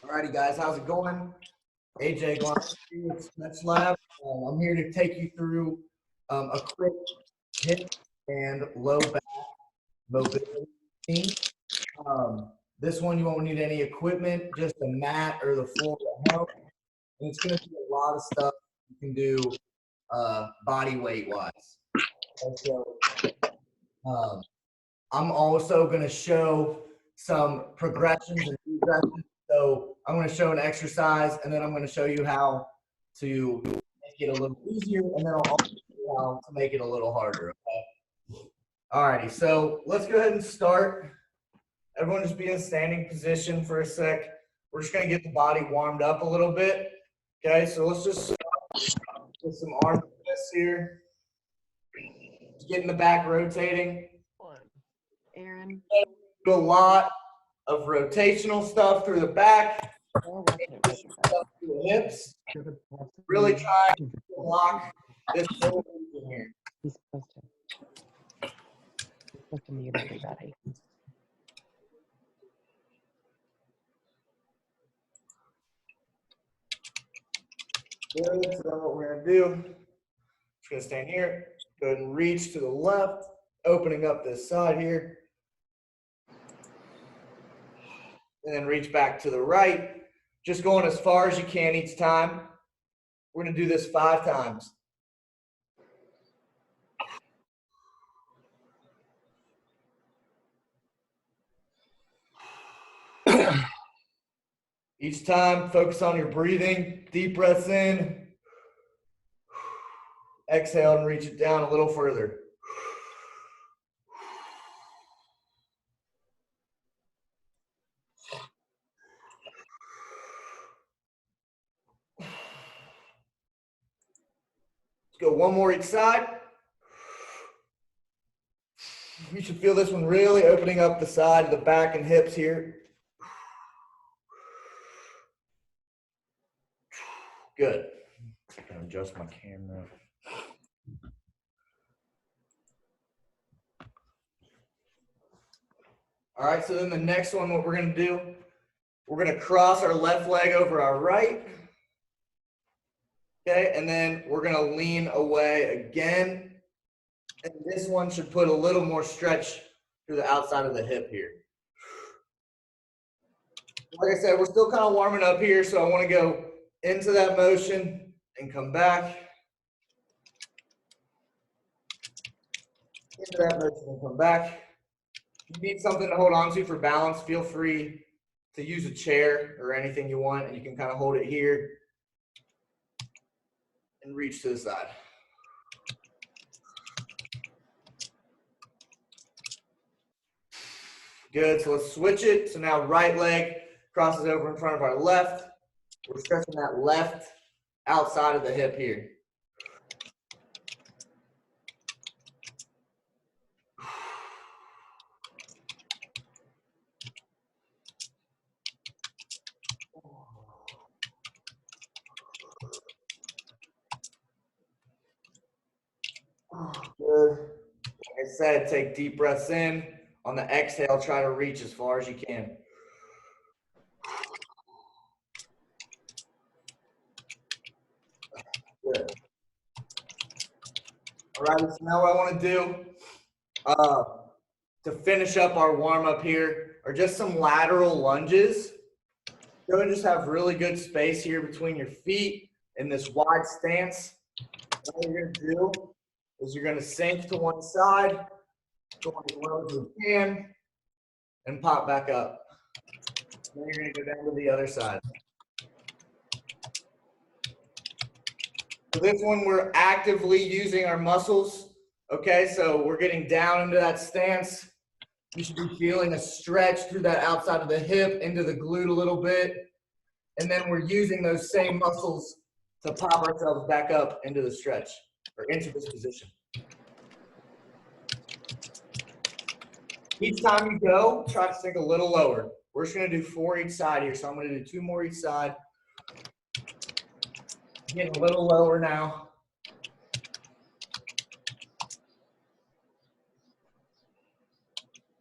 Alrighty, guys, how's it going? AJ Glon with Stretch Lab. I'm here to take you through a quick hip and low back mobility routine. This one you won't need any equipment, just a mat or the floor at home. And it's going to be a lot of stuff you can do body weight wise. And so I'm also going to show some progressions and regressions. So I'm going to show an exercise, and then I'm going to show you how to make it a little easier, and then I'll also show you how to make it a little harder. Okay? Alrighty, so let's go ahead and start. Everyone just be in standing position for a sec. We're just going to get the body warmed up a little bit. Okay, so let's just start with some arm twists here. Just getting the back rotating. Aaron. Do a lot of rotational stuff through the back, stuff through the hips. Really try to lock this whole region here. He's supposed to mute everybody. Good, so then what we're gonna do, just gonna stand here, go ahead and reach to the left, opening up this side here. And then reach back to the right, just going as far as you can each time. We're gonna do this 5 times. Each time, focus on your breathing. Deep breaths in. Exhale and reach it down a little further. Let's go one more each side. You should feel this one really opening up the side, the back and hips here. Good. I'm gonna adjust my camera. All right, so then the next one, what we're gonna do, we're gonna cross our left leg over our right. Okay, and then we're gonna lean away again. And this one should put a little more stretch through the outside of the hip here. Like I said, we're still kind of warming up here, so I want to go into that motion and come back. Into that motion and come back. If you need something to hold on to for balance, feel free to use a chair or anything you want, and you can kind of hold it here and reach to the side. Good, so let's switch it. So now right leg crosses over in front of our left. We're stretching that left outside of the hip here. Good. Like I said, take deep breaths in. On the exhale, try to reach as far as you can. Good. All right, so now what I want to do to finish up our warm-up here are just some lateral lunges. Go and just have really good space here between your feet in this wide stance. What you're going to do is you're going to sink to one side, go as low as you can, and pop back up. Then you're going to go down to the other side. So this one, we're actively using our muscles. Okay, so we're getting down into that stance. You should be feeling a stretch through that outside of the hip, into the glute a little bit. And then we're using those same muscles to pop ourselves back up into the stretch or into this position. Each time you go, try to sink a little lower. We're just going to do 4 each side here. So I'm going to do 2 more each side. Getting a little lower now.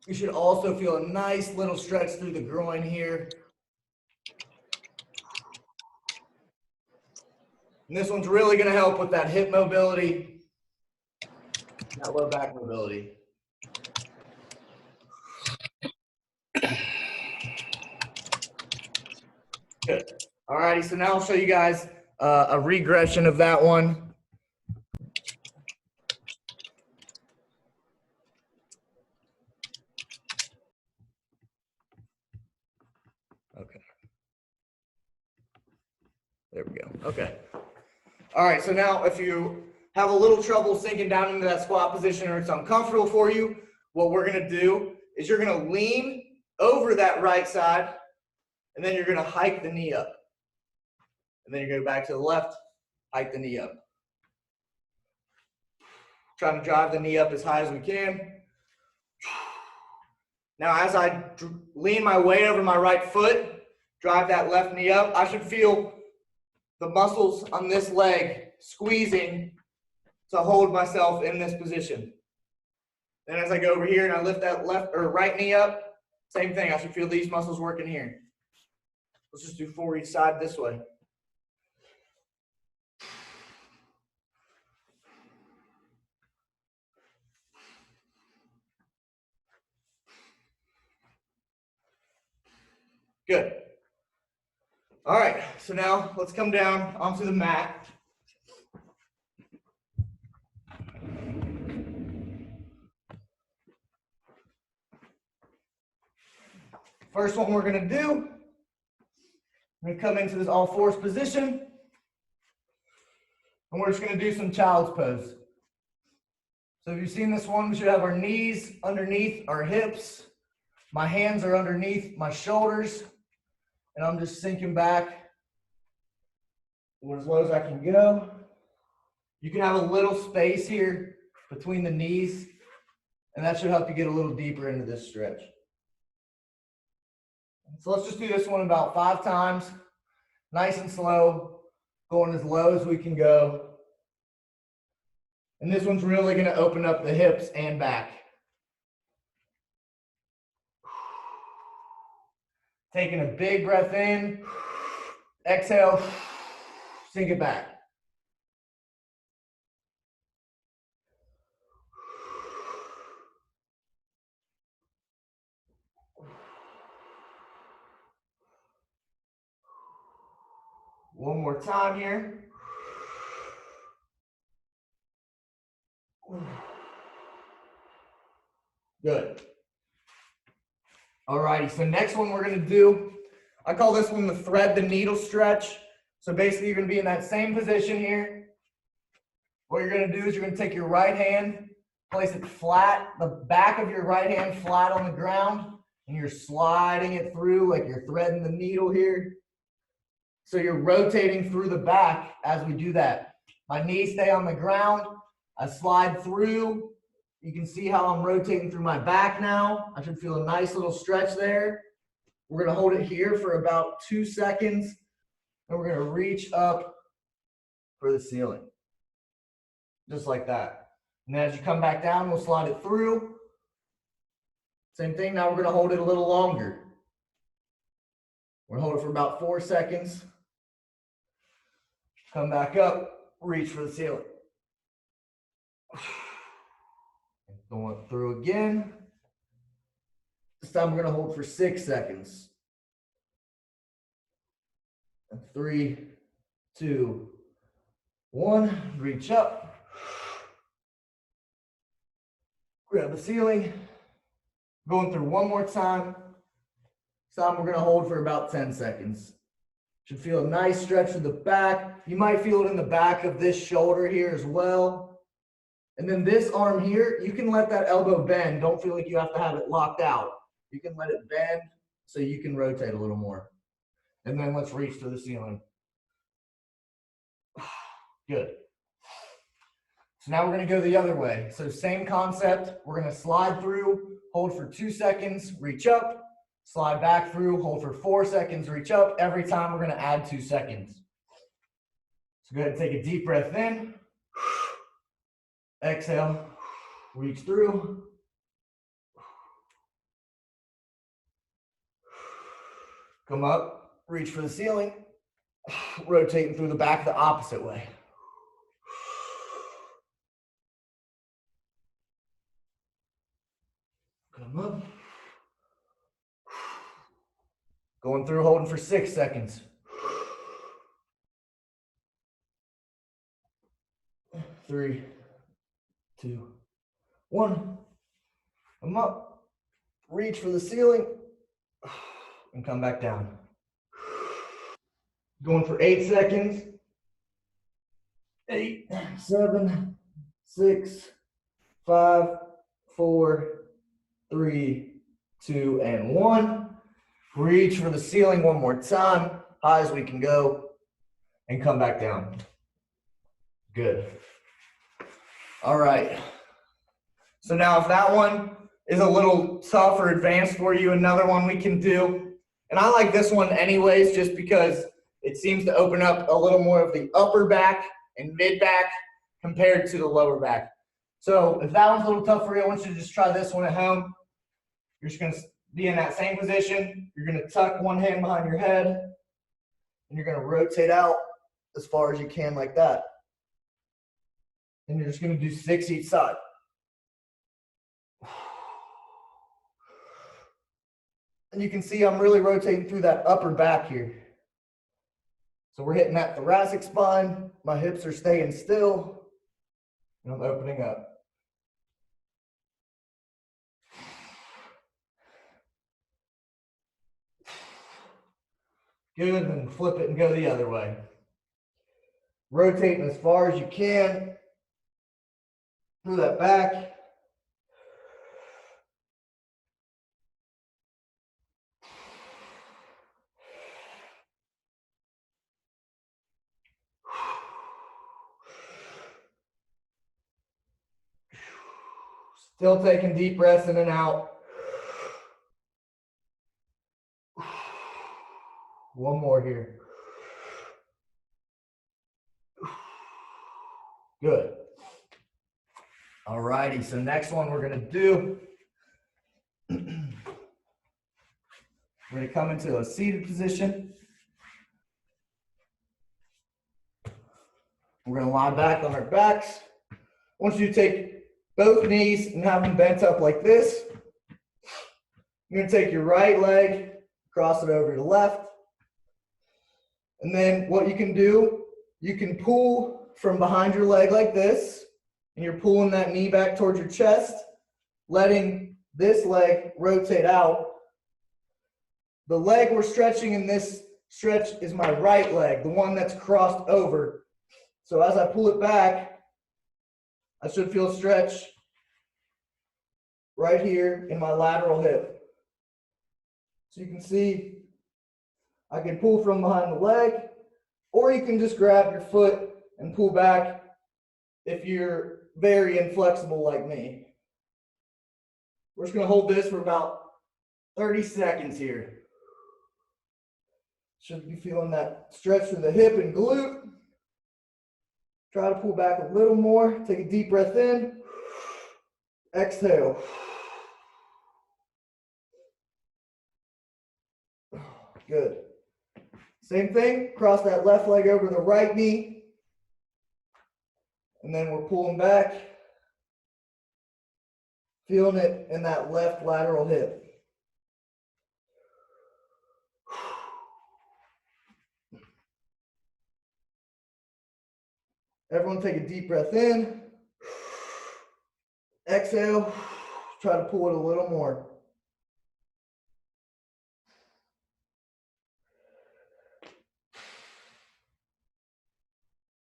You should also feel a nice little stretch through the groin here. And this one's really going to help with that hip mobility, that low back mobility. Good. All righty, so now I'll show you guys a regression of that one. Okay. There we go. Okay. All right, so now if you have a little trouble sinking down into that squat position or it's uncomfortable for you, what we're going to do is you're going to lean over that right side, and then you're going to hike the knee up. And then you're going to go back to the left, hike the knee up. Trying to drive the knee up as high as we can. Now, as I lean my weight over my right foot, drive that left knee up, I should feel the muscles on this leg squeezing to hold myself in this position. Then as I go over here and I lift that left or right knee up, same thing. I should feel these muscles working here. Let's just do 4 each side this way. Good. All right, so now let's come down onto the mat. First one we're going to do, we're going to come into this all fours position, and we're just going to do some child's pose. So if you've seen this one, we should have our knees underneath our hips. My hands are underneath my shoulders, and I'm just sinking back as low as I can go. You can have a little space here between the knees, and that should help you get a little deeper into this stretch. So let's just do this one about 5 times, nice and slow, going as low as we can go. And this one's really going to open up the hips and back. Taking a big breath in, exhale, sink it back. One more time here. Good. All righty, so next one we're going to do, I call this one the thread the needle stretch. So basically you're going to be in that same position here. What you're going to do is you're going to take your right hand, place it flat, the back of your right hand flat on the ground, and you're sliding it through like you're threading the needle here. So you're rotating through the back as we do that. My knees stay on the ground. I slide through. You can see how I'm rotating through my back now. I should feel a nice little stretch there. We're going to hold it here for about 2 seconds, and we're going to reach up for the ceiling. Just like that. And then as you come back down, we'll slide it through. Same thing. Now we're going to hold it a little longer. We're going to hold it for about 4 seconds. Come back up, reach for the ceiling. Going through again. This time we're going to hold for 6 seconds. 3, 2, 1. Reach up. Grab the ceiling. Going through one more time. This time we're going to hold for about 10 seconds. Should feel a nice stretch to the back. You might feel it in the back of this shoulder here as well. And then this arm here, you can let that elbow bend. Don't feel like you have to have it locked out. You can let it bend so you can rotate a little more. And then let's reach to the ceiling. Good. So now we're going to go the other way. So same concept. We're going to slide through, hold for 2 seconds, reach up, slide back through, hold for 4 seconds, reach up. Every time we're going to add 2 seconds. So go ahead and take a deep breath in. Exhale, reach through. Come up, reach for the ceiling. Rotating through the back the opposite way. Come up. Going through, holding for 6 seconds. 3, 2, 1. Come up. Reach for the ceiling. And come back down. Going for 8 seconds. 8, 7, 6, 5, 4, 3, 2, and 1. Reach for the ceiling one more time, high as we can go, and come back down. Good. All right. So now if that one is a little tough or advanced for you, another one we can do. And I like this one anyways, just because it seems to open up a little more of the upper back and mid back compared to the lower back. So if that one's a little tough for you, I want you to just try this one at home. You're just going to be in that same position. You're going to tuck one hand behind your head, and you're going to rotate out as far as you can like that. And you're just going to do 6 each side. And you can see I'm really rotating through that upper back here. So we're hitting that thoracic spine. My hips are staying still, and I'm opening up. Good, and flip it and go the other way. Rotating as far as you can through that back. Still taking deep breaths in and out. One more here. Good. All righty, so next one we're going to do, we're going to come into a seated position. We're going to lie back on our backs. I want you to take both knees and have them bent up like this. You're going to take your right leg, cross it over to the left. And then what you can do, you can pull from behind your leg like this, and you're pulling that knee back towards your chest, letting this leg rotate out. The leg we're stretching in this stretch is my right leg, the one that's crossed over. So as I pull it back, I should feel stretch right here in my lateral hip. So you can see I can pull from behind the leg, or you can just grab your foot and pull back if you're very inflexible like me. We're just going to hold this for about 30 seconds here. Should be feeling that stretch through the hip and glute. Try to pull back a little more. Take a deep breath in. Exhale. Good. Same thing. Cross that left leg over the right knee. And then we're pulling back. Feeling it in that left lateral hip. Everyone take a deep breath in. Exhale. Try to pull it a little more.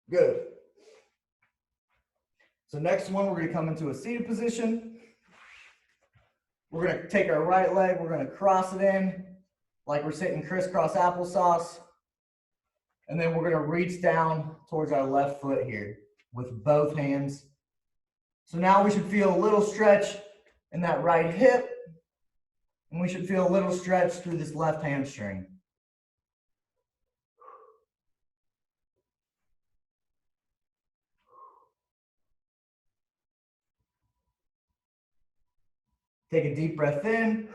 Good. So next one, we're going to come into a seated position. We're going to take our right leg, we're going to cross it in like we're sitting crisscross applesauce. And then we're going to reach down towards our left foot here with both hands. So now we should feel a little stretch in that right hip, and we should feel a little stretch through this left hamstring. Take a deep breath in.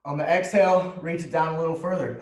On the exhale, reach it down a little further.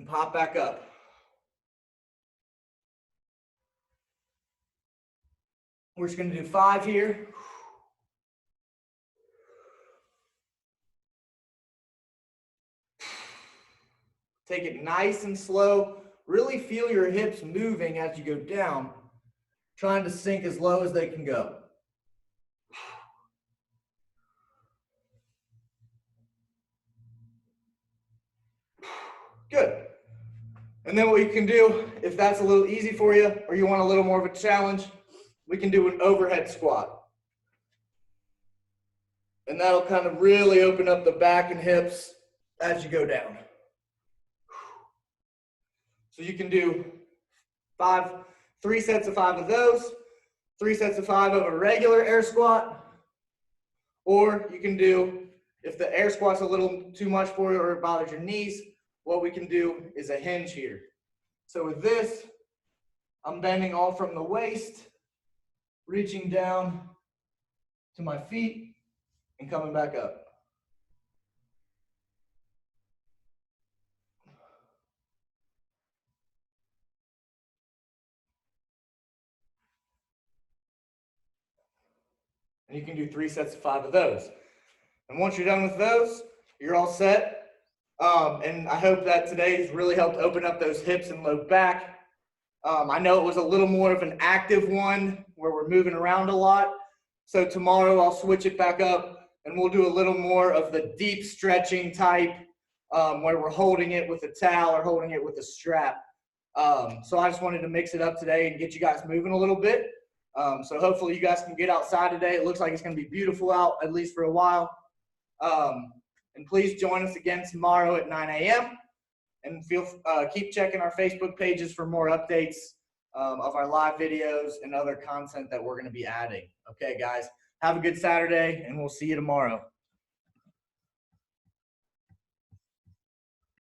and pop back up. We're just going to do 5 here. Take it nice and slow. Really feel your hips moving as you go down, trying to sink as low as they can go. Good. And then what you can do, if that's a little easy for you, or you want a little more of a challenge, we can do an overhead squat. And that'll kind of really open up the back and hips as you go down. So you can do 3 sets of 5 of those, 3 sets of 5 of a regular air squat, or you can do, if the air squat's a little too much for you or it bothers your knees, what we can do is a hinge here. So with this, I'm bending all from the waist, reaching down to my feet and coming back up. And you can do 3 sets of 5 of those. And once you're done with those, you're all set. And I hope that today's really helped open up those hips and low back. I know it was a little more of an active one where we're moving around a lot. So tomorrow I'll switch it back up and we'll do a little more of the deep stretching type where we're holding it with a towel or holding it with a strap. So I just wanted to mix it up today and get you guys moving a little bit. So hopefully you guys can get outside today. It looks like it's going to be beautiful out, at least for a while. And please join us again tomorrow at 9 a.m. And keep checking our Facebook pages for more updates of our live videos and other content that we're going to be adding. Okay, guys, have a good Saturday, and we'll see you tomorrow.